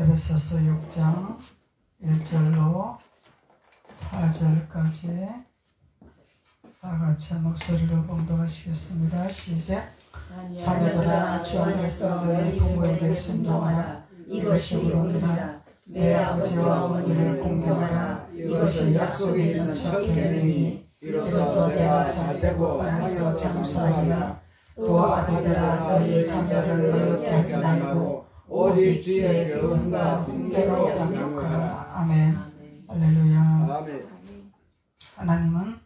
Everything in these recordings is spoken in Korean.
에베소서 6장 1절로 4절까지 다같이 목소리로 봉독하시겠습니다. 시작. 자녀들아 주 안에서 너희 부모에게 순종하라. 이것이 옳으니라. 내 아버지와 어머니를 공경하라. 이것이 약속이 있는 첫 계명이니 이로써 내가 잘되고 안에서 장수하리라. 또 아비들아 너희 자녀를 어렵게 하지 말고 오직 주의 교훈과 훈계로 양육하라. 아멘. 할렐루야. 아멘. 하나님은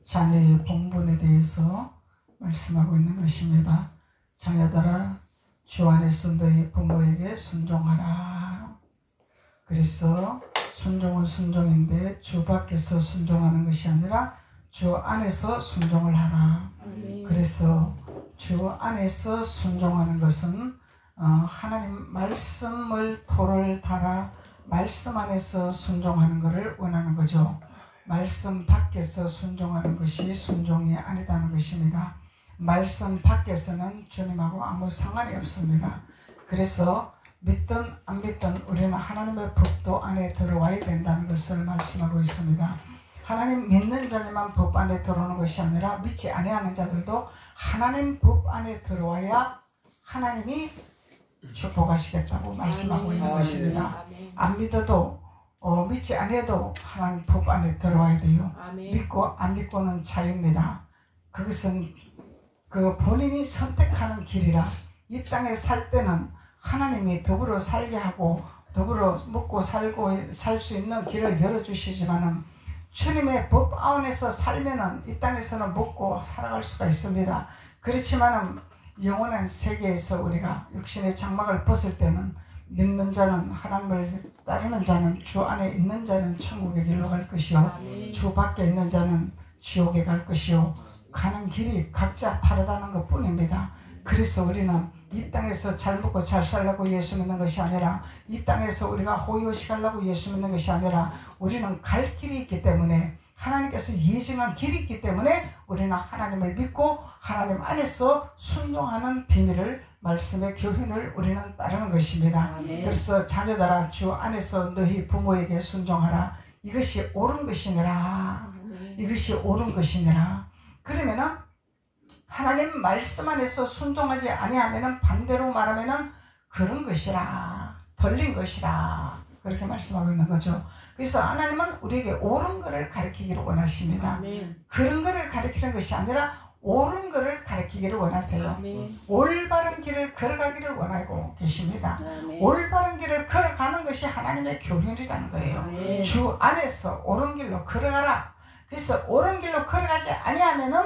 자녀의 본분에 대해서 말씀하고 있는 것입니다. 자녀들아 주 안에서 너희 부모에게 순종하라. 그래서 순종은 순종인데 주 밖에서 순종하는 것이 아니라 주 안에서 순종을 하라. 그래서 주 안에서 순종하는 것은 하나님 말씀을 토를 달아 말씀 안에서 순종하는 것을 원하는 거죠. 말씀 밖에서 순종하는 것이 순종이 아니다는 것입니다. 말씀 밖에서는 주님하고 아무 상관이 없습니다. 그래서 믿든 안 믿든 우리는 하나님의 법도 안에 들어와야 된다는 것을 말씀하고 있습니다. 하나님 믿는 자들만 법 안에 들어오는 것이 아니라 믿지 아니하는 자들도 하나님 법 안에 들어와야 하나님이 축복하시겠다고 말씀하고 있는 것입니다. 안 믿어도 믿지 아니해도 하나님 법 안에 들어와야 돼요. 믿고 안 믿고는 자유입니다. 그것은 그 본인이 선택하는 길이라. 이 땅에 살 때는 하나님이 더불어 살게 하고 더불어 먹고 살고 살 수 있는 길을 열어주시지만은 주님의 법 안에서 살면은 이 땅에서는 먹고 살아갈 수가 있습니다. 그렇지만은 영원한 세계에서 우리가 육신의 장막을 벗을 때는 믿는 자는 하나님을 따르는 자는 주 안에 있는 자는 천국의 길로 갈 것이요 주 밖에 있는 자는 지옥에 갈 것이요 가는 길이 각자 다르다는 것 뿐입니다. 그래서 우리는 이 땅에서 잘 먹고 잘 살려고 예수 믿는 것이 아니라 이 땅에서 우리가 호의호식 하려고 예수 믿는 것이 아니라 우리는 갈 길이 있기 때문에 하나님께서 예정한 길이 있기 때문에 우리는 하나님을 믿고 하나님 안에서 순종하는 비밀을 말씀의 교훈을 우리는 따르는 것입니다. 그래서 자녀들아 주 안에서 너희 부모에게 순종하라. 이것이 옳은 것이니라. 이것이 옳은 것이니라. 그러면은 하나님 말씀 안에서 순종하지 아니하면은 반대로 말하면은 그런 것이라. 덜린 것이라. 그렇게 말씀하고 있는 거죠. 그래서 하나님은 우리에게 옳은 것을 가르치기를 원하십니다. 그런 것을 가르치는 것이 아니라 옳은 것을 가르치기를 원하세요. 올바른 길을 걸어가기를 원하고 계십니다. 올바른 길을 걸어가는 것이 하나님의 교훈이라는 거예요. 주 안에서 옳은 길로 걸어가라. 그래서 옳은 길로 걸어가지 아니하면은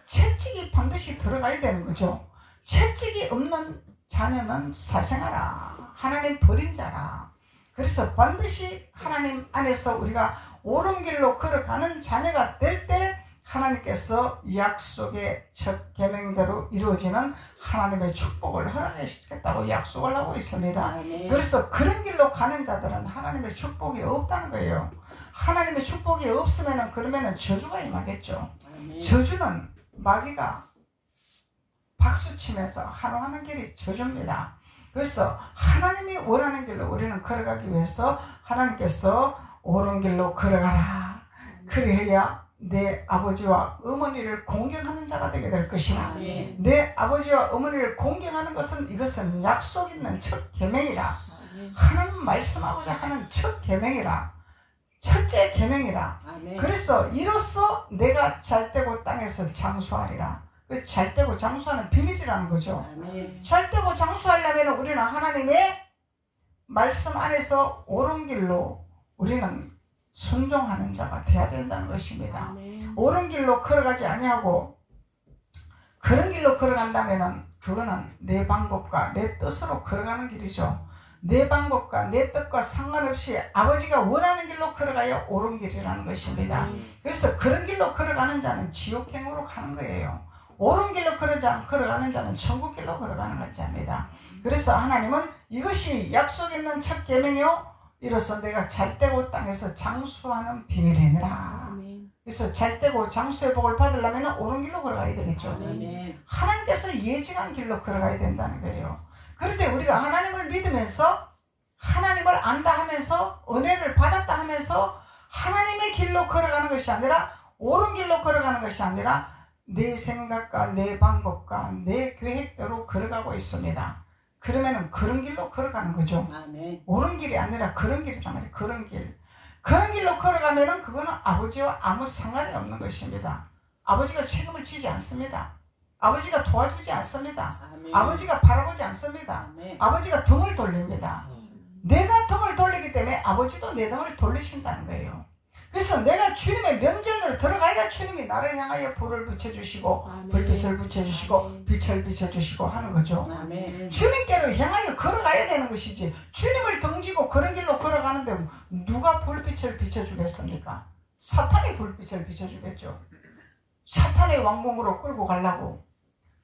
채찍이 반드시 들어가야 되는 거죠. 채찍이 없는 자녀는 사생아라. 하나님 버린 자라. 그래서 반드시 하나님 안에서 우리가 옳은 길로 걸어가는 자녀가 될 때 하나님께서 약속의 첫 계명대로 이루어지는 하나님의 축복을 허락하시겠다고 약속을 하고 있습니다. 그래서 그런 길로 가는 자들은 하나님의 축복이 없다는 거예요. 하나님의 축복이 없으면 그러면 저주가 임하겠죠. 저주는 마귀가 박수치면서 한호하는 길이 저주입니다. 그래서 하나님이 원하는 길로 우리는 걸어가기 위해서 하나님께서 옳은 길로 걸어가라. 그래야 내 아버지와 어머니를 공경하는 자가 되게 될 것이라. 내 아버지와 어머니를 공경하는 것은 이것은 약속 있는 첫 계명이라. 하나님 말씀하고자 하는 첫 계명이라. 첫째 계명이라. 그래서 이로써 내가 잘되고 땅에서 장수하리라. 그 잘되고 장수하는 비밀이라는 거죠. 잘되고 장수하려면 우리는 하나님의 말씀 안에서 옳은 길로 우리는 순종하는 자가 되어야 된다는 것입니다. 옳은 길로 걸어가지 아니하고 그런 길로 걸어간다면 그거는 내 방법과 내 뜻으로 걸어가는 길이죠. 내 방법과 내 뜻과 상관없이 아버지가 원하는 길로 걸어가야 옳은 길이라는 것입니다. 그래서 그런 길로 걸어가는 자는 지옥행으로 가는 거예요. 옳은 길로 걸어가는 자는 천국 길로 걸어가는 자입니다. 그래서 하나님은 이것이 약속 있는 첫 계명이요 이로써 내가 잘되고 땅에서 장수하는 비밀이니라. 그래서 잘되고 장수의 복을 받으려면 옳은 길로 걸어가야 되겠죠. 하나님께서 예정한 길로 걸어가야 된다는 거예요. 그런데 우리가 하나님을 믿으면서 하나님을 하나님을 안다 하면서 은혜를 받았다 하면서 하나님의 길로 걸어가는 것이 아니라 옳은 길로 걸어가는 것이 아니라 내 생각과 내 방법과 내 계획대로 걸어가고 있습니다. 그러면은 그런 길로 걸어가는 거죠. 아멘. 옳은 길이 아니라 그런 길이란 말이에요. 그런 길. 그런 길로 걸어가면은 그거는 아버지와 아무 상관이 없는 것입니다. 아버지가 책임을 지지 않습니다. 아버지가 도와주지 않습니다. 아멘. 아버지가 바라보지 않습니다. 아멘. 아버지가 등을 돌립니다. 내가 등을 돌리기 때문에 아버지도 내 등을 돌리신다는 거예요. 그래서 내가 주님의 면전으로 들어가야 주님이 나를 향하여 불을 붙여주시고 아멘. 불빛을 붙여주시고 아멘. 빛을 비춰주시고 하는 거죠. 아멘. 주님께로 향하여 걸어가야 되는 것이지 주님을 등지고 그런 길로 걸어가는데 누가 불빛을 비춰주겠습니까? 사탄이 불빛을 비춰주겠죠. 사탄의 왕궁으로 끌고 가려고,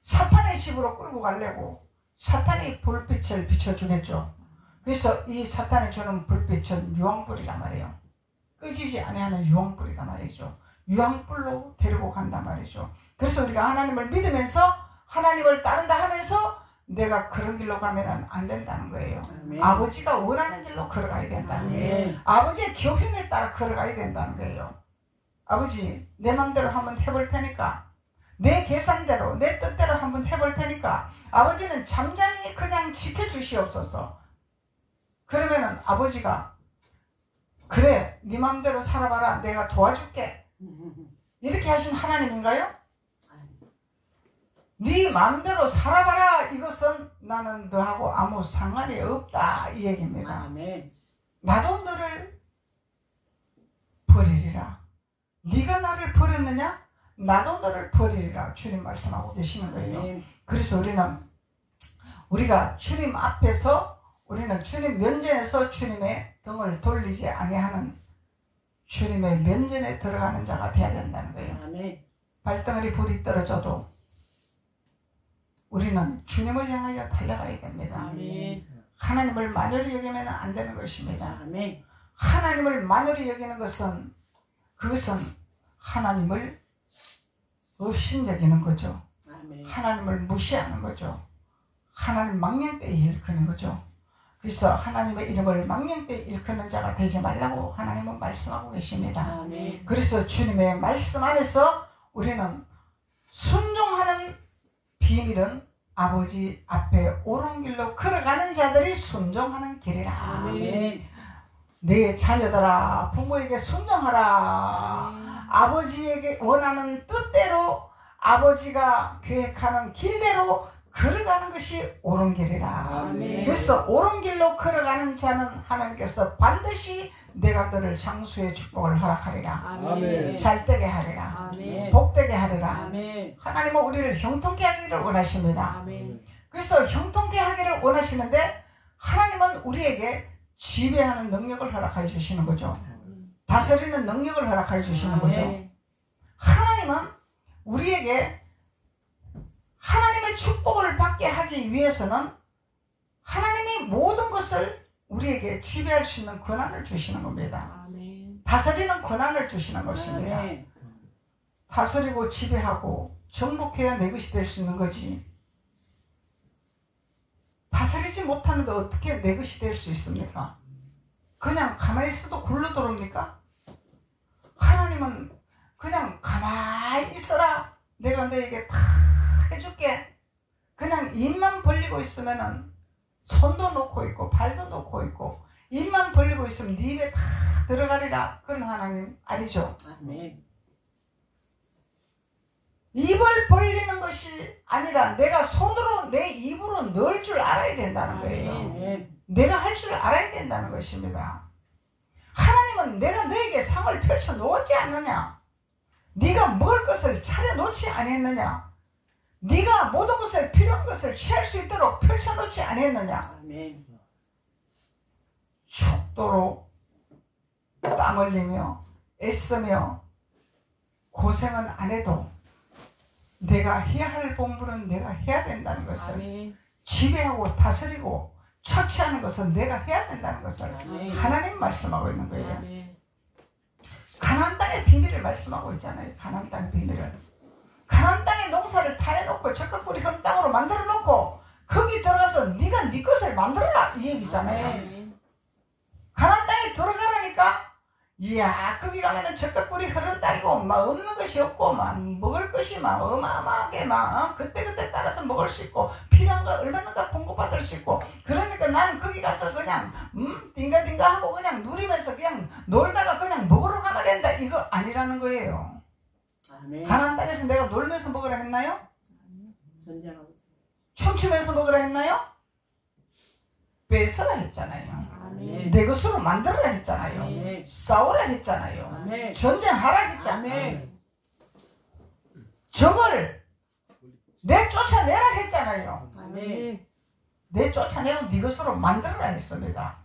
사탄의 집으로 끌고 가려고 사탄이 불빛을 비춰주겠죠. 그래서 이 사탄이 주는 불빛은 유황불이란 말이에요. 끄지지 아니하는 유황불이란 말이죠. 유황불로 데리고 간단 말이죠. 그래서 우리가 하나님을 믿으면서 하나님을 따른다 하면서 내가 그런 길로 가면 안 된다는 거예요. 아멘. 아버지가 원하는 길로 걸어가야 된다는 거예요. 아버지의 교훈에 따라 걸어가야 된다는 거예요. 아버지, 내 맘대로 한번 해볼 테니까, 내 계산대로 내 뜻대로 한번 해볼 테니까 아버지는 잠잠히 그냥 지켜주시옵소서. 그러면은 아버지가 그래, 네 맘대로 살아봐라, 내가 도와줄게, 이렇게 하신 하나님인가요? 네 맘대로 살아봐라, 이것은 나는 너하고 아무 상관이 없다, 이 얘기입니다. 아멘. 나도 너를 버리리라. 네가 나를 버렸느냐? 나도 너를 버리리라. 주님 말씀하고 계시는 거예요. 아멘. 그래서 우리가 주님 앞에서, 우리는 주님 면전에서 주님의 등을 돌리지 아니하는 주님의 면전에 들어가는 자가 되어야 된다는 거예요. 아멘. 발등을이 불이 떨어져도 우리는 주님을 향하여 달려가야 됩니다. 아멘. 하나님을 만연히 여기면 안 되는 것입니다. 아멘. 하나님을 만연히 여기는 것은, 그것은 하나님을 업신여기는 거죠. 아멘. 하나님을 무시하는 거죠. 하나님 망령되이 일컫는 거죠. 그래서 하나님의 이름을 망령되이 일컫는 자가 되지 말라고 하나님은 말씀하고 계십니다. 아멘. 그래서 주님의 말씀 안에서 우리는 순종하는 비밀은 아버지 앞에 옳은 길로 걸어가는 자들이 순종하는 길이라. 아멘. 내 자녀들아, 부모에게 순종하라. 아버지에게 원하는 뜻대로, 아버지가 계획하는 길대로 걸어가는 것이 옳은 길이라. 아멘. 그래서 옳은 길로 걸어가는 자는 하나님께서 반드시 내가 너를 장수의 축복을 허락하리라. 아멘. 잘되게 하리라. 아멘. 복되게 하리라. 아멘. 하나님은 우리를 형통케 하기를 원하십니다. 아멘. 그래서 형통케 하기를 원하시는데 하나님은 우리에게 지배하는 능력을 허락해 주시는 거죠. 다스리는 능력을 허락해 주시는 거죠. 아멘. 하나님은 우리에게 하나님의 축복을 받게 하기 위해서는 하나님이 모든 것을 우리에게 지배할 수 있는 권한을 주시는 겁니다. 아멘. 다스리는 권한을 주시는 것입니다. 아멘. 다스리고 지배하고 정복해야 내 것이 될 수 있는 거지. 다스리지 못하는데 어떻게 내 것이 될 수 있습니까? 그냥 가만히 있어도 굴러 들어옵니까? 하나님은 그냥 가만히 있어라, 내가 너에게 다 해줄게, 그냥 입만 벌리고 있으면은 손도 놓고 있고 발도 놓고 있고 입만 벌리고 있으면 네 입에 다 들어가리라, 그런 하나님 아니죠. 아멘. 입을 벌리는 것이 아니라 내가 손으로 내 입으로 넣을 줄 알아야 된다는 거예요. 아멘. 내가 할 줄 알아야 된다는 것입니다. 하나님은 내가 너에게 상을 펼쳐 놓지 않느냐? 네가 먹을 것을 차려 놓지 않았느냐? 네가 모든 것을, 필요한 것을 취할 수 있도록 펼쳐 놓지 않았느냐? 아멘. 죽도록 땀 흘리며 애쓰며 고생은 안 해도 내가 해야 할 본분은 내가 해야 된다는 것을, 아멘. 지배하고 다스리고 처치하는 것은 내가 해야 된다는 것을 아멘. 하나님 말씀하고 있는 거예요. 아멘. 가나안 땅의 비밀을 말씀하고 있잖아요. 가나안 땅의 비밀을. 가나안 땅에 농사를 다 해놓고 적극 뿌리 한 땅으로 만들어 놓고 거기 들어가서 네가 네 것을 만들어라, 이 얘기잖아요. 아멘. 가나안 땅에 들어가라니까. 이야, 거기 가면은 젖과 꿀이 흐르는 땅이고 막 없는 것이 없고 막 먹을 것이 막 어마어마하게 막 그때그때 따라서 먹을 수 있고 필요한 거 얼마나 공급받을 수 있고. 그러니까 나는 거기 가서 그냥 딩가딩가 하고 그냥 누리면서 그냥 놀다가 그냥 먹으러 가면 된다, 이거 아니라는 거예요. 아멘. 가나안 땅에서 내가 놀면서 먹으라 했나요? 전쟁하고 춤추면서 먹으라 했나요? 뺏으라 했잖아요. 아멘. 내 것으로 만들어라 했잖아요. 아멘. 싸우라 했잖아요. 아멘. 전쟁하라 했잖아요. 아멘. 적을 내쫓아내라 했잖아요. 아멘. 내쫓아내고 네 것으로 만들어라 했습니다.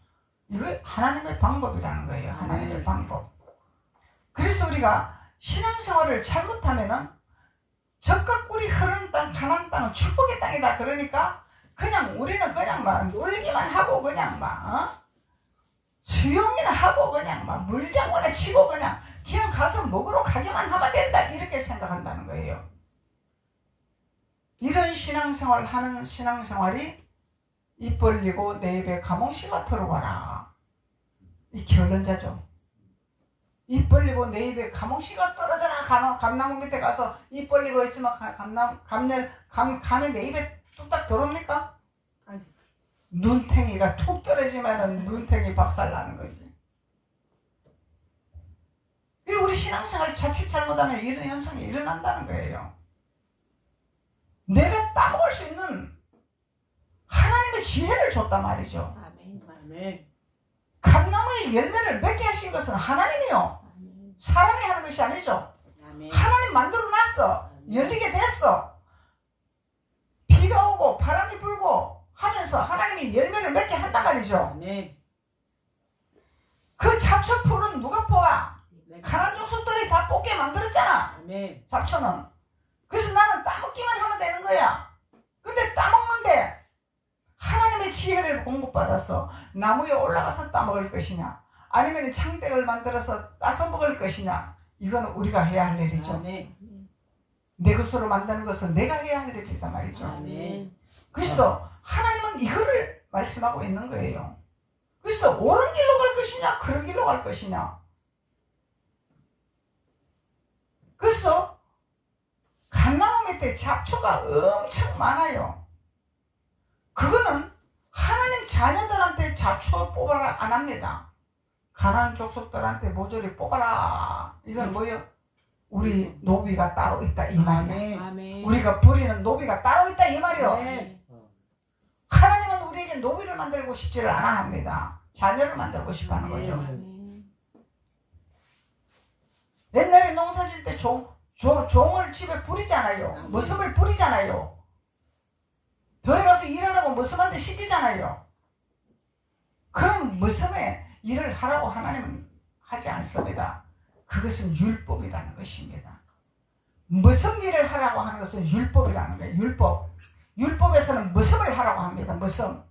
이거 하나님의 방법이라는 거예요. 하나님의 방법. 그래서 우리가 신앙생활을 잘못하면은 적과 꿀이 흐르는 땅, 가나안 땅은 축복의 땅이다. 그러니까 그냥 우리는 그냥 막 놀기만 하고 그냥 막 수영이나 하고 그냥 막 물장구나 치고 그냥 가서 먹으러 가기만 하면 된다, 이렇게 생각한다는 거예요. 이런 신앙생활 하는 신앙생활이 입 벌리고 내 입에 가몽씨가 들어와라, 이 결론자죠. 입 벌리고 내 입에 가몽씨가 떨어져라. 감나무 밑에 가서 입 벌리고 있으면 감이 내 입에 뚝딱 들어옵니까? 눈탱이가 툭 떨어지면 눈탱이 박살나는 거지. 우리 신앙생활 자칫 잘못하면 이런 현상이 일어난다는 거예요. 내가 따먹을 수 있는 하나님의 지혜를 줬단 말이죠. 아멘. 아멘. 감나무의 열매를 맺게 하신 것은 하나님이요, 사람이 하는 것이 아니죠. 아멘. 하나님 만들어 놨어. 열리게 됐어. 비가 오고 바람이 불고 하면서 하나님이 열매를 맺게 한단 말이죠. 아멘. 그 잡초풀은 누가 뽑아? 가난안 족속들이 다 뽑게 만들었잖아. 아멘. 잡초는. 그래서 나는 따먹기만 하면 되는 거야. 근데 따먹는데 하나님의 지혜를 공급받아서 나무 위에 올라가서 따먹을 것이냐, 아니면 창대를 만들어서 따서 먹을 것이냐, 이건 우리가 해야 할 일이죠. 아멘. 내 것으로 만드는 것은 내가 해야 할 일이다 말이죠. 아멘. 그래서 하나님은 이거를 말씀하고 있는 거예요. 그래서 옳은 길로 갈 것이냐, 그런 길로 갈 것이냐. 그래서 감나무 밑에 잡초가 엄청 많아요. 그거는 하나님 자녀들한테 잡초 뽑아라 안 합니다. 가난안 족속들한테 모조리 뽑아라. 이건 뭐예요? 우리 노비가 따로 있다, 이 말이야. 아멘. 우리가 부리는 노비가 따로 있다, 이 말이요. 아멘. 하나님은 우리에게 노비를 만들고 싶지를 않아 합니다. 자녀를 만들고 싶어 하는 거죠. 아멘. 옛날에 농사 질 때 종을 집에 부리잖아요. 머슴을 부리잖아요. 들에 가서 일하라고 머슴한테 시키잖아요. 그런 머슴의 일을 하라고 하나님은 하지 않습니다. 그것은 율법이라는 것입니다. 머슴 일을 하라고 하는 것은 율법이라는 거예요. 율법. 율법에서는 머슴을 하라고 합니다. 머슴.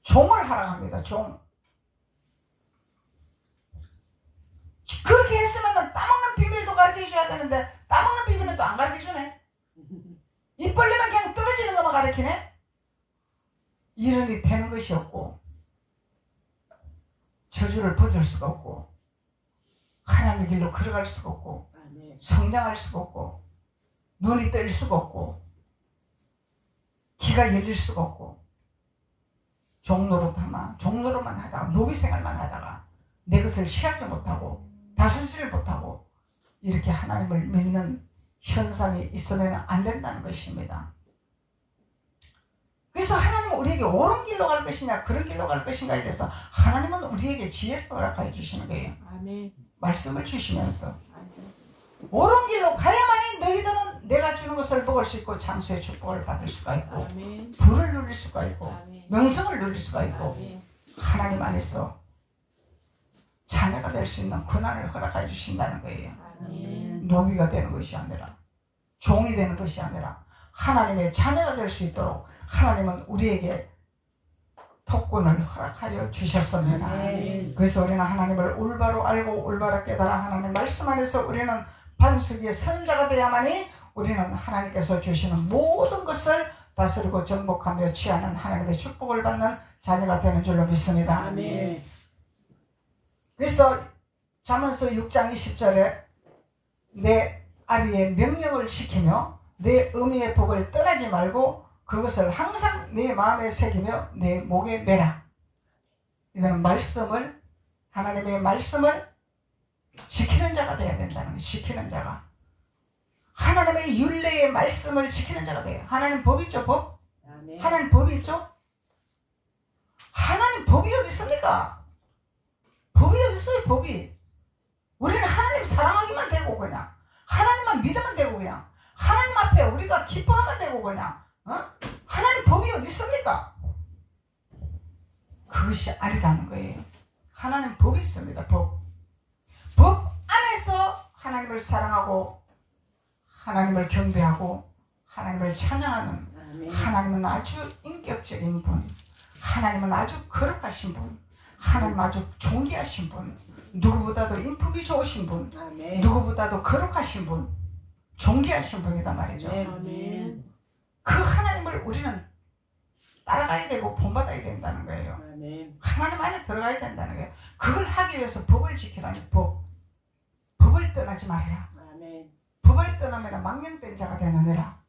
종을 하라고 합니다. 종. 그렇게 했으면 따먹는 비밀도 가르쳐줘야 되는데 따먹는 비밀은 또 안 가르쳐주네. 입 벌리면 그냥 떨어지는 것만 가르치네. 이러니 되는 것이 없고 저주를 벗을 수가 없고 하나님의 길로 걸어갈 수가 없고 성장할 수가 없고 눈이 뜰 수가 없고 귀가 열릴 수가 없고 종로로만 하다가 노비 생활만 하다가 내 것을 취하지 못하고 다스리지를 못하고 이렇게 하나님을 믿는 현상이 있으면 안 된다는 것입니다. 그래서 하나님은 우리에게 옳은 길로 갈 것이냐 그런 길로 갈 것인가에 대해서 하나님은 우리에게 지혜를 허락하여 주시는 거예요. 아멘. 말씀을 주시면서 옳은 길로 가야만이 너희들은 내가 주는 것을 먹을 수 있고 장수의 축복을 받을 수가 있고 아멘. 부를 누릴 수가 있고 아멘. 명성을 누릴 수가 있고 아멘. 하나님 안에서 자녀가 될 수 있는 권한을 허락해 주신다는 거예요. 아멘. 노비가 되는 것이 아니라 종이 되는 것이 아니라 하나님의 자녀가 될 수 있도록 하나님은 우리에게 특권을 허락하여 주셨습니다. 아멘. 그래서 우리는 하나님을 올바로 알고 올바로 깨달아 하나님 말씀 안에서 우리는 반석의 선자가 되야만이 우리는 하나님께서 주시는 모든 것을 다스리고 정복하며 취하는 하나님의 축복을 받는 자녀가 되는 줄로 믿습니다. 아멘. 그래서 잠언서 6장 20절에 내 아비의 명령을 지키며 내 어미의 복을 떠나지 말고 그것을 항상 내 마음에 새기며 내 목에 매라. 이거는 말씀을, 하나님의 말씀을 지키는 자가 되어야 된다는 거예요. 지키는 자가. 하나님의 율례의 말씀을 지키는 자가 돼요. 하나님 법이 있죠, 법? 아멘. 하나님 법이 있죠? 하나님 법이 어디 있습니까? 법이 어디 있어요, 법이? 우리는 하나님 사랑하기만 되고 그냥 하나님만 믿으면 되고 그냥 하나님 앞에 우리가 기뻐하면 되고 그냥 하나님 법이 어디 있습니까? 그것이 아니다는 거예요. 하나님 법이 있습니다. 법 안에서 하나님을 사랑하고 하나님을 경배하고 하나님을 찬양하는 아멘. 하나님은 아주 인격적인 분, 하나님은 아주 거룩하신 분, 하나님 아주 존귀하신 분, 누구보다도 인품이 좋으신 분, 아멘. 누구보다도 거룩하신 분, 존귀하신 분이다 말이죠. 아멘. 그 하나님을 우리는 따라가야 되고 본받아야 된다는 거예요. 아멘. 하나님 안에 들어가야 된다는 거예요. 그걸 하기 위해서 법을 지키라는 법을 떠나지 말아라. 아멘. 법을 떠나면 망령된 자가 되느니라.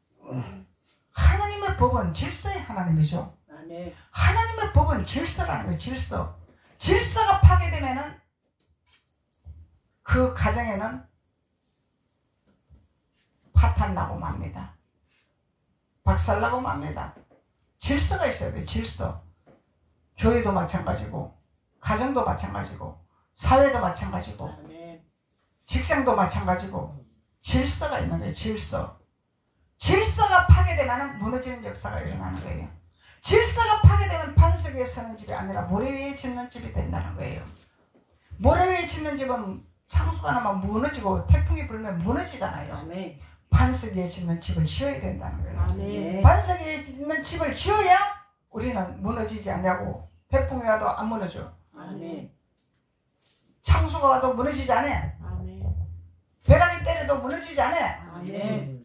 하나님의 법은 질서의 하나님이죠. 아멘. 하나님의 법은 질서라는 거예요. 질서가 파괴되면은 그 가정에는 파탄나고 맙니다. 박살나고 맙니다. 질서가 있어야 돼요. 질서. 교회도 마찬가지고 가정도 마찬가지고 사회도 마찬가지고 아멘. 직장도 마찬가지고 질서가 있는 거예요. 질서가 파괴되면 무너지는 역사가 일어나는 거예요. 질서가 파괴되면 반석 위에 서는 집이 아니라 모래 위에 짓는 집이 된다는 거예요. 모래 위에 짓는 집은 창수가 나면 무너지고 태풍이 불면 무너지잖아요. 아멘. 반석 위에 짓는 집을 지어야 된다는 거예요. 아멘. 반석 위에 짓는 집을 지어야 우리는 무너지지 않냐고. 태풍이 와도 안 무너져. 아멘. 창수가 와도 무너지지 않아. 아멘. 벼락이 때려도 무너지지 않아. 아멘.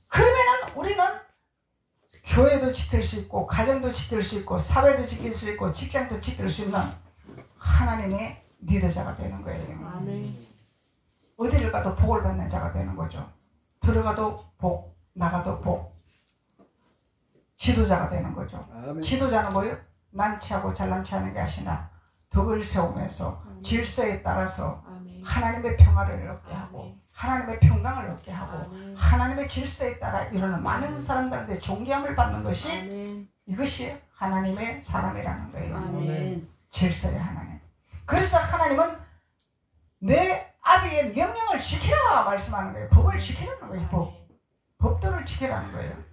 그러면은 우리는 교회도 지킬 수 있고 가정도 지킬 수 있고 사회도 지킬 수 있고 직장도 지킬 수 있는 하나님의 리더자가 되는 거예요. 아멘. 어디를 가도 복을 받는 자가 되는 거죠. 들어가도 복, 나가도 복. 지도자가 되는 거죠. 아멘. 지도자는 뭐예요? 난치하고 잘난치 하는 게 아니라 덕을 세우면서 아멘. 질서에 따라서 아멘. 하나님의 평화를 얻게 하고 아멘. 하나님의 평강을 얻게 하고 아멘. 하나님의 질서에 따라 이루는 많은 사람들한테 존귀함을 받는 것이 아멘. 이것이 하나님의 사람이라는 거예요. 아멘. 질서의 하나님. 그래서 하나님은 내 아비의 명령을 지키라 말씀하는 거예요. 법을 지키라는 거예요. 법도를 지키라는 거예요.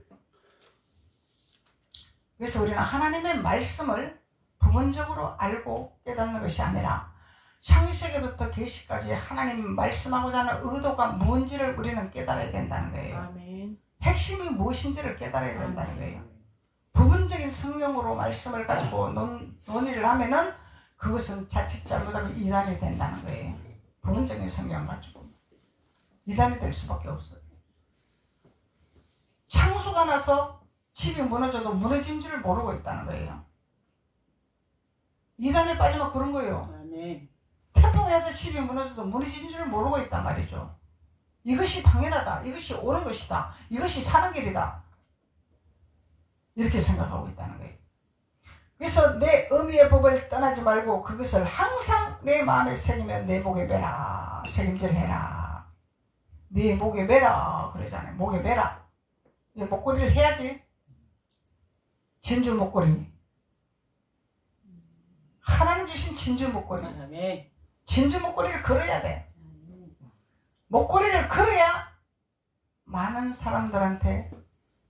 그래서 우리는 하나님의 말씀을 부분적으로 알고 깨닫는 것이 아니라 창세기부터 계시까지 하나님 말씀하고자 하는 의도가 뭔지를 우리는 깨달아야 된다는 거예요. 아멘. 핵심이 무엇인지를 깨달아야 된다는 거예요. 부분적인 성경으로 말씀을 가지고 논의를 하면은 그것은 자칫 잘못하면 이단이 된다는 거예요. 부분적인 성경 가지고 이단이 될 수밖에 없어요. 창수가 나서 집이 무너져도 무너진 줄을 모르고 있다는 거예요. 이단에 빠지면 그런 거예요. 아멘. 태풍이 와서 집이 무너져도 무너진 줄을 모르고 있단 말이죠. 이것이 당연하다. 이것이 옳은 것이다. 이것이 사는 길이다. 이렇게 생각하고 있다는 거예요. 그래서 내 어미의 법을 떠나지 말고 그것을 항상 내 마음에 새기며 내 목에 매라. 책임질해라. 네 목에 매라. 그러잖아요. 목에 매라. 목걸이를 해야지. 진주 목걸이. 하나님 주신 진주 목걸이. 아멘. 진주 목걸이를 걸어야 돼. 목걸이를 걸어야 많은 사람들한테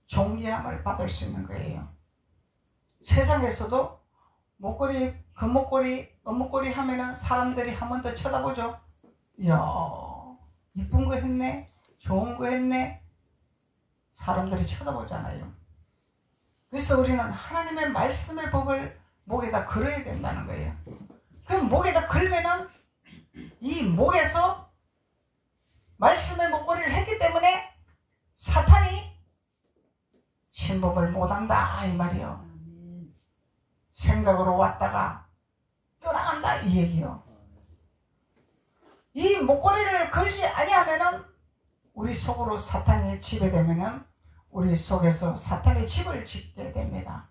존귀함을 받을 수 있는 거예요. 세상에서도 목걸이, 금목걸이, 은목걸이 하면은 사람들이 한 번 더 쳐다보죠. 이야, 이쁜 거 했네, 좋은 거 했네. 사람들이 쳐다보잖아요. 그래서 우리는 하나님의 말씀의 법을 목에다 걸어야 된다는 거예요. 그럼 목에다 걸면은 이 목에서 말씀의 목걸이를 했기 때문에 사탄이 침범을 못한다 이 말이요. 생각으로 왔다가 떠나간다 하라 이 얘기요. 이 목걸이를 걸지 아니하면은 우리 속으로 사탄이 지배되면은 우리 속에서 사탄의 집을 짓게 됩니다.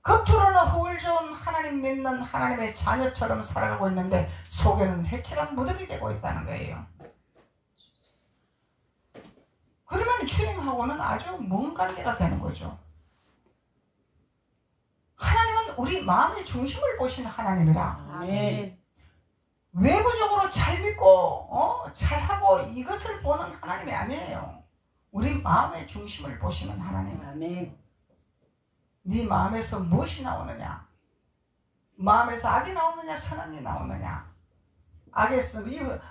겉으로는 허울 좋은 하나님 믿는 하나님의 자녀처럼 살아가고 있는데 속에는 해칠한 무덤이 되고 있다는 거예요. 그러면 주님하고는 아주 먼 관계가 되는 거죠. 하나님은 우리 마음의 중심을 보시는 하나님이라. 아멘. 외부적으로 잘 믿고 잘하고 이것을 보는 하나님이 아니에요. 우리 마음의 중심을 보시는 하나님. 아멘. 네 마음에서 무엇이 나오느냐? 마음에서 악이 나오느냐 선악이 나오느냐? 악에서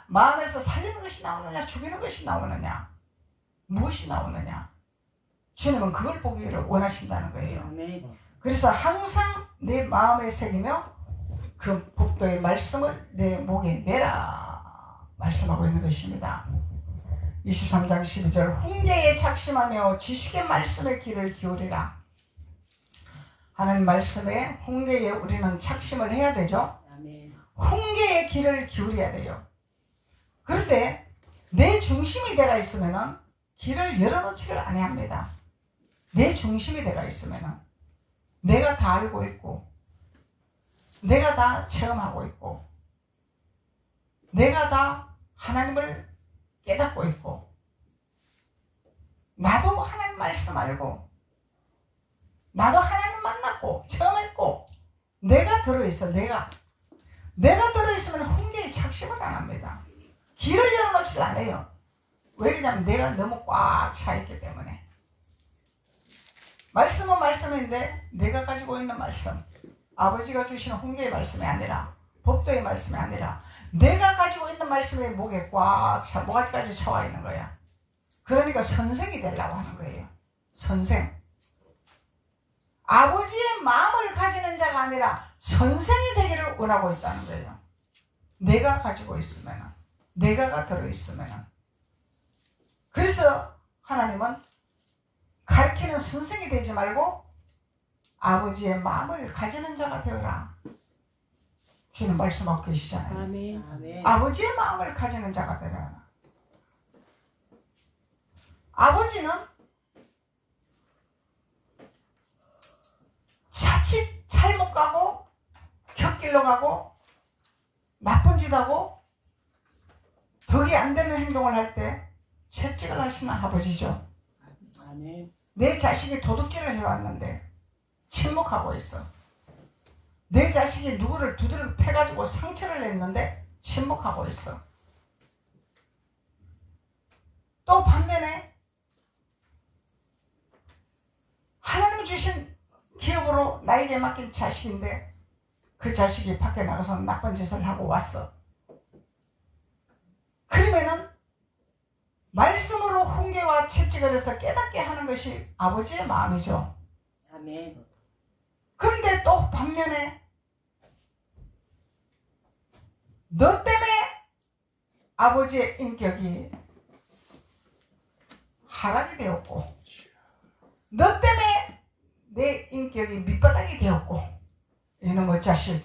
마음에서 살리는 것이 나오느냐 죽이는 것이 나오느냐? 무엇이 나오느냐? 주님은 그걸 보기를 원하신다는 거예요. 아멘. 그래서 항상 내 마음에 새기며 그 법도의 말씀을 내 목에 매라 말씀하고 있는 것입니다. 23장 12절 훈계에 작심하며 지식의 말씀의 귀를 기울이라. 하나님 말씀에 훈계에 우리는 작심을 해야 되죠. 아멘. 훈계의 귀를 기울여야 돼요. 그런데 내 중심이 되어 있으면 귀를 열어놓지를 아니합니다. 내 중심이 되어 있으면 내가 다 알고 있고 내가 다 체험하고 있고 내가 다 하나님을 깨닫고 있고 나도 하나님 말씀 알고 나도 하나님 만났고 체험했고 내가 들어있어. 내가 들어있으면 훈계에 작심을 안 합니다. 길을 열어놓지 않아요. 왜냐하면 내가 너무 꽉 차있기 때문에. 말씀은 말씀인데 내가 가지고 있는 말씀 아버지가 주시는 훈계의 말씀이 아니라 법도의 말씀이 아니라 내가 가지고 있는 말씀이 목에 꽉 차, 목까지 차와 있는 거야. 그러니까 선생이 되려고 하는 거예요. 선생. 아버지의 마음을 가지는 자가 아니라 선생이 되기를 원하고 있다는 거예요. 내가 가지고 있으면, 내가가 들어있으면. 그래서 하나님은 가르치는 선생이 되지 말고 아버지의 마음을 가지는 자가 되어라. 주는 말씀하고 계시잖아요. 아멘. 아멘. 아버지의 마음을 가지는 자가 되어라. 아버지는 자칫 잘못 가고 곁길로 가고 나쁜 짓 하고 덕이 안 되는 행동을 할 때 채찍을 하시는 아버지죠. 아멘. 내 자식이 도둑질을 해왔는데 침묵하고 있어. 내 자식이 누구를 두드려 패가지고 상처를 냈는데 침묵하고 있어. 또 반면에 하나님 주신 기업으로 나에게 맡긴 자식인데 그 자식이 밖에 나가서 나쁜 짓을 하고 왔어. 그러면은 말씀으로 훈계와 채찍을 해서 깨닫게 하는 것이 아버지의 마음이죠. 아멘. 그런데 또 반면에 너 때문에 아버지의 인격이 하락이 되었고 너 때문에 내 인격이 밑바닥이 되었고 이놈의 자식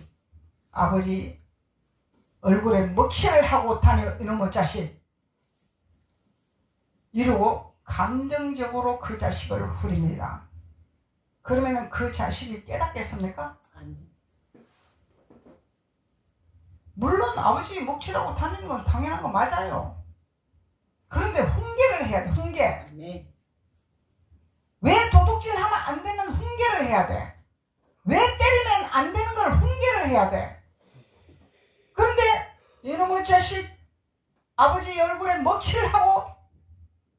아버지 얼굴에 먹칠을 하고 다녀 이놈의 자식 이러고 감정적으로 그 자식을 후립니다. 그러면 그 자식이 깨닫겠습니까? 아멘. 물론 아버지 먹칠하고 다니는 건 당연한 거 맞아요. 그런데 훈계를 해야 돼. 훈계. 아멘. 왜 도둑질하면 안 되는 훈계를 해야 돼? 왜 때리면 안 되는 걸 훈계를 해야 돼? 그런데 이놈의 자식 아버지 얼굴에 먹칠을 하고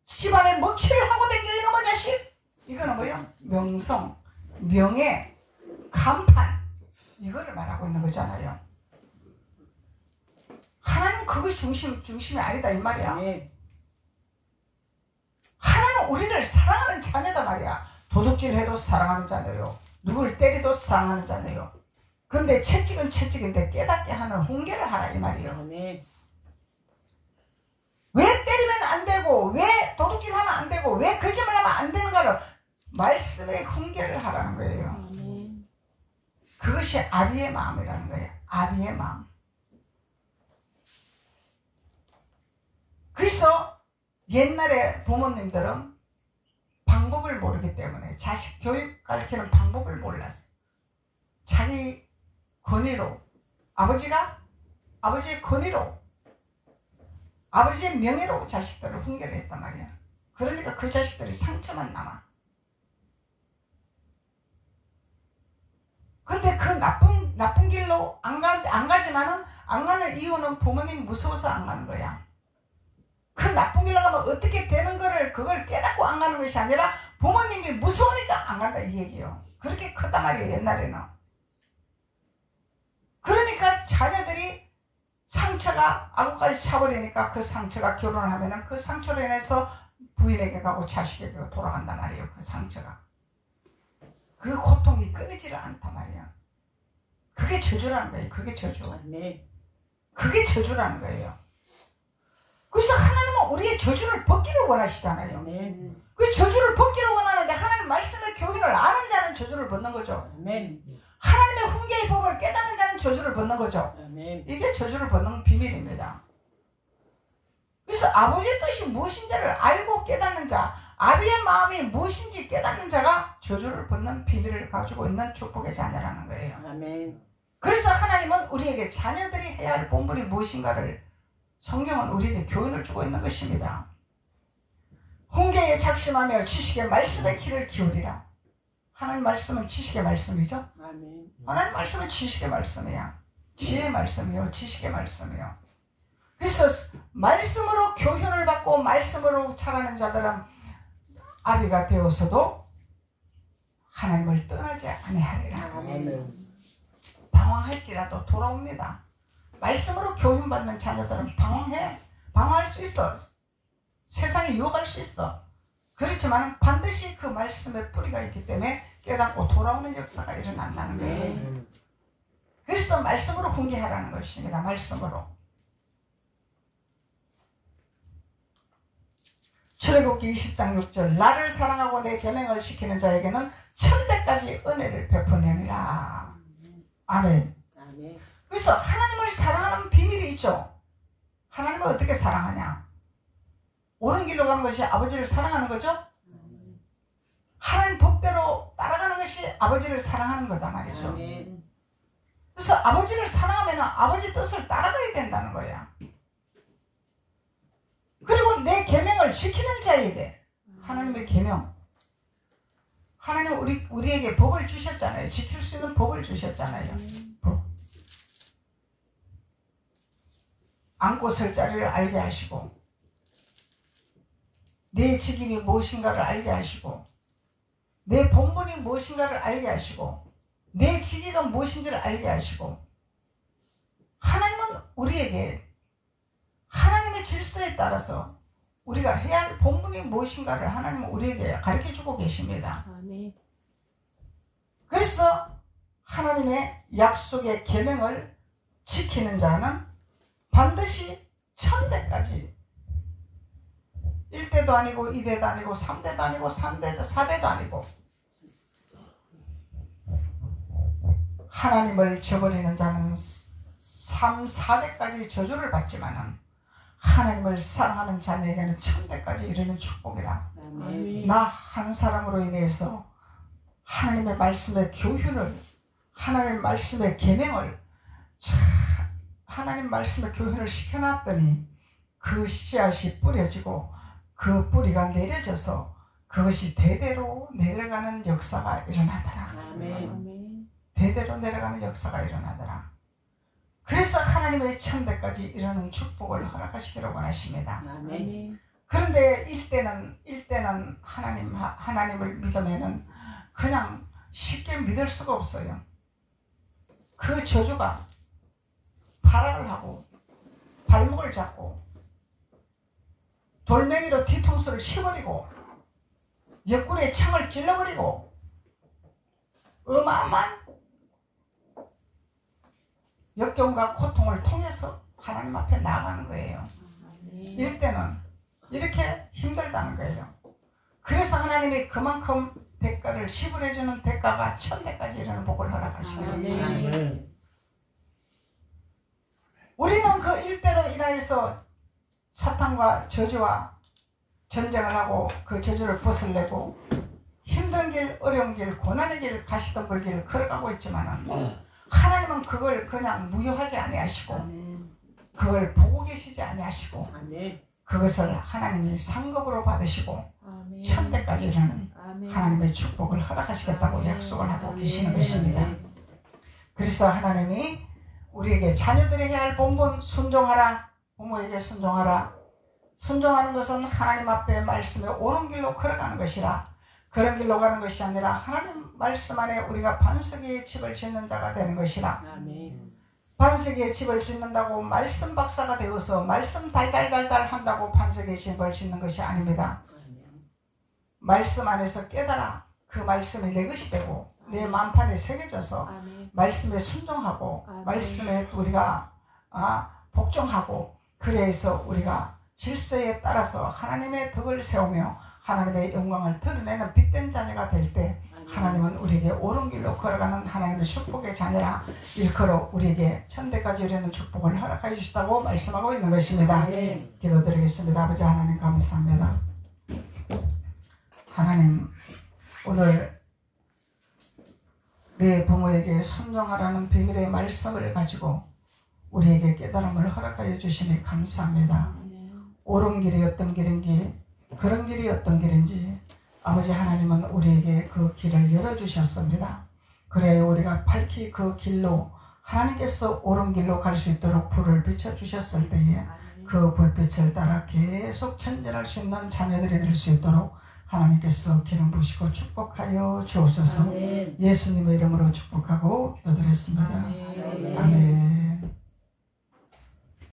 집안에 먹칠을 하고 댕겨 이놈의 자식 이거는 뭐예요? 명성, 명예, 간판 이거를 말하고 있는 거잖아요. 하나님 그것이 중심이 아니다 이 말이야. 아멘. 하나는 우리를 사랑하는 자녀다 말이야. 도둑질해도 사랑하는 자녀요. 누구를 때리도 사랑하는 자녀요. 근데 채찍은 채찍인데 깨닫게 하는 훈계를 하라 이 말이에요. 아멘. 왜 때리면 안 되고 왜 도둑질하면 안 되고 왜 거짓말하면 안 되는가를 말씀의 훈계를 하라는 거예요. 아멘. 그것이 아비의 마음이라는 거예요. 아비의 마음. 그래서 옛날에 부모님들은 방법을 모르기 때문에 자식 교육 가르치는 방법을 몰랐어. 자기 권위로, 아버지의 권위로, 아버지의 명예로 자식들을 훈계를 했단 말이야. 그러니까 그 자식들이 상처만 남아. 근데 그 나쁜 길로 안 가지만은, 안 가는 이유는 부모님 무서워서 안 가는 거야. 그 나쁜 길로 가면 어떻게 되는 거를 그걸 깨닫고 안 가는 것이 아니라 부모님이 무서우니까 안 간다 이 얘기예요. 그렇게 컸단 말이에요, 옛날에는. 그러니까 자녀들이 상처가 아구까지 차버리니까 그 상처가 결혼을 하면은 그 상처로 인해서 부인에게 가고 자식에게 돌아간단 말이에요. 그 상처가. 그 고통이 끊이지를 않단 말이야. 그게 저주라는 거예요. 그게 저주. 그게 저주라는 거예요. 그래서 하나님은 우리의 저주를 벗기를 원하시잖아요. 그 저주를 벗기를 원하는데 하나님 말씀의 교훈을 아는 자는 저주를 벗는 거죠. 하나님의 훈계의 법을 깨닫는 자는 저주를 벗는 거죠. 이게 저주를 벗는 비밀입니다. 그래서 아버지의 뜻이 무엇인지를 알고 깨닫는 자, 아비의 마음이 무엇인지 깨닫는 자가 저주를 벗는 비밀을 가지고 있는 축복의 자녀라는 거예요. 그래서 하나님은 우리에게 자녀들이 해야 할 본분이 무엇인가를 성경은 우리에게 교훈을 주고 있는 것입니다. 훈계에 작심하며 지식의 말씀에 귀를 기울이라. 하나님 말씀은 지식의 말씀이죠. 하나님 말씀은 지식의 말씀이야. 지혜의 말씀이요, 지식의 말씀이요. 그래서 말씀으로 교훈을 받고 말씀으로 자라는 자들은 아비가 되어서도 하나님을 떠나지 아니하리라. 방황할지라도 돌아옵니다. 말씀으로 교훈받는 자녀들은 방황할 수 있어. 세상에 유혹할 수 있어. 그렇지만 반드시 그 말씀의 뿌리가 있기 때문에 깨닫고 돌아오는 역사가 일어난다는 거예요. 그래서 말씀으로 훈계하라는 것입니다. 말씀으로. 출애굽기 20장 6절 나를 사랑하고 내 계명을 지키는 자에게는 천대까지 은혜를 베푸느니라. 아멘. 그래서 하나님을 사랑하는 비밀이 있죠. 하나님을 어떻게 사랑하냐? 옳은 길로 가는 것이 아버지를 사랑하는 거죠. 하나님 법대로 따라가는 것이 아버지를 사랑하는 거다 말이죠. 그래서 아버지를 사랑하면 아버지 뜻을 따라가야 된다는 거야. 그리고 내 계명을 지키는 자에게 하나님의 계명, 하나님 우리에게 법을 주셨잖아요. 지킬 수 있는 법을 주셨잖아요. 법. 앉고 설 자리를 알게 하시고 내 직임이 무엇인가를 알게 하시고 내 본분이 무엇인가를 알게 하시고 내 직위가 무엇인지를 알게 하시고 하나님은 우리에게 하나님의 질서에 따라서 우리가 해야 할 본분이 무엇인가를 하나님은 우리에게 가르쳐주고 계십니다. 그래서 하나님의 약속의 계명을 지키는 자는 반드시 천대까지 1대도 아니고 2대도 아니고 3대도 아니고 4대도 아니고 하나님을 저버리는 자는 3, 4대까지 저주를 받지만은 하나님을 사랑하는 자녀에게는 천대까지 이르는 축복이라. 나 한 사람으로 인해서 하나님의 말씀의 교훈을 하나님 말씀의 계명을 하나님 말씀의 교훈을 시켜놨더니 그 씨앗이 뿌려지고 그 뿌리가 내려져서 그것이 대대로 내려가는 역사가 일어나더라. 대대로 내려가는 역사가 일어나더라. 그래서 하나님의 천대까지 이르는 축복을 허락하시기를 원하십니다. 그런데 일대는 하나님을 믿으면은 그냥 쉽게 믿을 수가 없어요. 그 저주가 발악을 하고 발목을 잡고 돌멩이로 뒤통수를 치버리고 옆구리에 창을 찔러버리고 어마어마한 역경과 고통을 통해서 하나님 앞에 나아가는 거예요. 이럴 때는 이렇게 힘들다는 거예요. 그래서 하나님이 그만큼 대가를 10을 해주는 대가가 1000대까지 이르는 복을 허락하시옵소서. 아멘. 우리는 그 일대로 인하여서 사탄과 저주와 전쟁을 하고 그 저주를 벗어내고 힘든 길, 어려운 길, 고난의 길, 가시덤불 길을 걸어가고 있지만은 하나님은 그걸 그냥 무효하지 아니하시고 아멘. 그걸 보고 계시지 아니하시고 아멘. 그것을 하나님이 상급으로 받으시고 아멘. 1000대까지 이르는 아멘. 하나님의 축복을 허락하시겠다고 아멘. 약속을 하고 아멘. 계시는 것입니다. 아멘. 그래서 하나님이 우리에게 자녀들에게 할 본분 순종하라, 부모에게 순종하라. 순종하는 것은 하나님 앞에 말씀에 옳은 길로 걸어가는 것이라. 그런 길로 가는 것이 아니라 하나님 말씀 안에 우리가 반석의 집을 짓는 자가 되는 것이라. 아멘. 반석의 집을 짓는다고 말씀 박사가 되어서 말씀 달달달달 한다고 반석의 집을 짓는 것이 아닙니다. 아멘. 말씀 안에서 깨달아 그 말씀이 내 것이 되고 내 만판에 새겨져서 아멘. 말씀에 순종하고 아멘. 말씀에 우리가 복종하고 그래서 우리가 질서에 따라서 하나님의 덕을 세우며 하나님의 영광을 드러내는 빛된 자녀가 될 때 하나님은 우리에게 옳은 길로 걸어가는 하나님의 축복의 자녀라 일컬어 우리에게 1000대까지 이르는 축복을 허락해 주시다고 말씀하고 있는 것입니다. 아멘. 기도드리겠습니다. 아버지 하나님 감사합니다. 하나님 오늘 내 부모에게 순종하라는 비밀의 말씀을 가지고 우리에게 깨달음을 허락하여 주시니 감사합니다. 옳은 길이 어떤 길인지 그런 길이 어떤 길인지 아버지 하나님은 우리에게 그 길을 열어주셨습니다. 그래야 우리가 밝히 그 길로 하나님께서 옳은 길로 갈 수 있도록 불을 비춰주셨을 때에 그 불빛을 따라 계속 전진할 수 있는 자녀들이 될 수 있도록 하나님께서 기름 부으시고 축복하여 주옵소서. 아멘. 예수님의 이름으로 축복하고 기도드렸습니다. 아멘. 아멘.